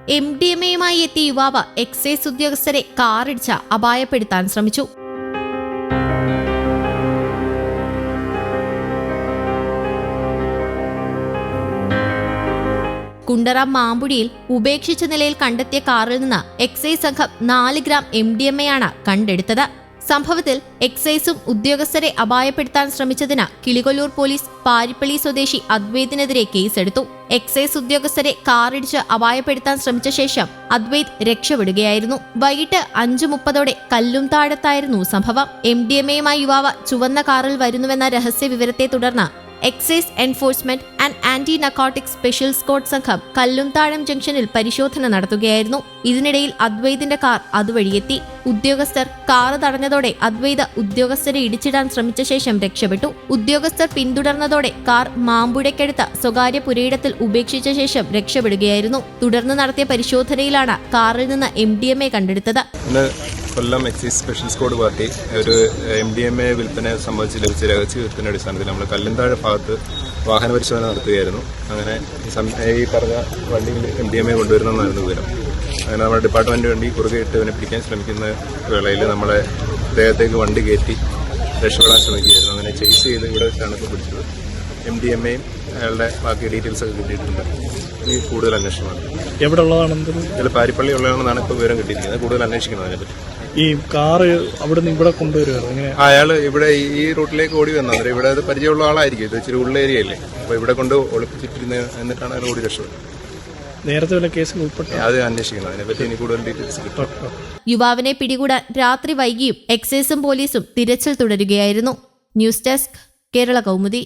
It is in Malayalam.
MDMAയുമായി എത്തിയ യുവാവ് എക്സൈസ് ഉദ്യോഗസ്ഥരെ കാറിടിച്ച് അപായപ്പെടുത്താൻ ശ്രമിച്ചു. കുണ്ടറ മാമ്പുടിയിൽ ഉപേക്ഷിച്ച നിലയിൽ കണ്ടെത്തിയ കാറിൽ നിന്ന് എക്സൈസ് സംഘം 4 ഗ്രാം MDMAയാണ് കണ്ടെടുത്തത്. സംഭവത്തിൽ എക്സൈസും ഉദ്യോഗസ്ഥരെ അപായപ്പെടുത്താൻ ശ്രമിച്ചതിന് കിളികൊല്ലൂർ പോലീസ് പാരിപ്പള്ളി സ്വദേശി അദ്വൈതിനെതിരെ കേസെടുത്തു. എക്സൈസ് ഉദ്യോഗസ്ഥരെ കാറിടിച്ച് അപായപ്പെടുത്താൻ ശ്രമിച്ച ശേഷം അദ്വൈത് രക്ഷപ്പെടുകയായിരുന്നു. വൈകിട്ട് 5:30 കല്ലുംതാഴത്തായിരുന്നു സംഭവം. MDMAയുമായി യുവാവ് ചുവന്ന കാറിൽ വരുന്നുവെന്ന രഹസ്യ വിവരത്തെ തുടർന്ന് excise enforcement and anti narcotic special squad സംഘം കല്ലുംതാഴം ജംഗ്ഷനിൽ പരിശോധന നടത്തുകയായിരുന്നു. ഇതിനിടയിൽ അദ്വൈതിന്റെ കാർ അതുവഴിയെത്തി. ഉദ്യോഗസ്ഥർ കാറ് തടഞ്ഞതോടെ അദ്വൈത് ഉദ്യോഗസ്ഥരെ ഇടിച്ചിടാൻ ശ്രമിച്ച ശേഷം രക്ഷപ്പെട്ടു. ഉദ്യോഗസ്ഥർ പിന്തുടർന്നതോടെ കാർ മാമ്പുഴയ്ക്കടുത്ത സ്വകാര്യ പുരയിടത്തിൽ ഉപേക്ഷിച്ച ശേഷം രക്ഷപ്പെടുകയായിരുന്നു. തുടർന്ന് നടത്തിയ പരിശോധനയിലാണ് കാറിൽ നിന്ന് MDMA കണ്ടെടുത്തത്. കൊല്ലം എക്സൈസ് സ്പെഷ്യൽ സ്ക്വാഡ് പാർട്ടി ഒരു MDMA വിൽപ്പന സംബന്ധിച്ച് ലഭിച്ച രഹസ്യ വിവരത്തിന്റെ അടിസ്ഥാനത്തിൽ നമ്മൾ കല്ലുംതാഴ ഭാഗത്ത് വാഹന പരിശോധന നടത്തുകയായിരുന്നു. അങ്ങനെ ഈ പറഞ്ഞ വണ്ടിയിൽ MDMA കൊണ്ടുവരുന്നതെന്നായിരുന്നു വിവരം. അങ്ങനെ നമ്മുടെ ഡിപ്പാർട്ട്മെന്റ് വണ്ടി കുറുകെ ഇട്ട് ഇവനെ പിടിക്കാൻ ശ്രമിക്കുന്ന വേളയിൽ നമ്മളെ അദ്ദേഹത്തേക്ക് വണ്ടി കയറ്റി രക്ഷപ്പെടാൻ ശ്രമിക്കുകയായിരുന്നു. അങ്ങനെ ചേസ് ചെയ്ത് ഇവിടെ വെച്ചാണ് ഇപ്പോൾ പിടിച്ചത്. MDMAയും അയാളുടെ ബാക്കി ഡീറ്റെയിൽസ് ഒക്കെ കിട്ടിയിട്ടുണ്ട്. ഇനി കൂടുതൽ അന്വേഷണമാണ്. എവിടെ ഉള്ളതാണെന്ന് ചില പാരിപ്പള്ളി ഉള്ളതാണെന്നാണ് ഇപ്പോൾ വിവരം കിട്ടിയിരിക്കുന്നത്. കൂടുതൽ അന്വേഷിക്കുന്നത് അതിനെപ്പറ്റി. ഈ കാറ് അവിടെ നിന്ന് ഇവിടെ കൊണ്ടുവരുവായിരുന്നു. അയാൾ ഇവിടെ ഈ റൂട്ടിലേക്ക് ഓടി വന്നത് ഇവിടെ അത് പരിചയമുള്ള ആളായിരിക്കും. ഇത് ഇച്ചിരി ഉള്ള ഏരിയയല്ലേ, അപ്പോൾ ഇവിടെ കൊണ്ട് ഒളിപ്പിച്ചിട്ടിരുന്ന എന്നിട്ടാണ് അയാൾ ഓടി രക്ഷപ്പെട്ടത്. നേരത്തെ വല്ല കേസിൽ ഉൾപ്പെട്ടു അത് അന്വേഷിക്കുന്നത്. അതിനെപ്പറ്റി ഇനി കൂടുതൽ ഡീറ്റെയിൽസ് കിട്ടും. യുവാവിനെ പിടികൂടാൻ രാത്രി വൈകിയും എക്സൈസും പോലീസും തിരച്ചിൽ തുടരുകയായിരുന്നു. News desk, Kerala Kaumudi.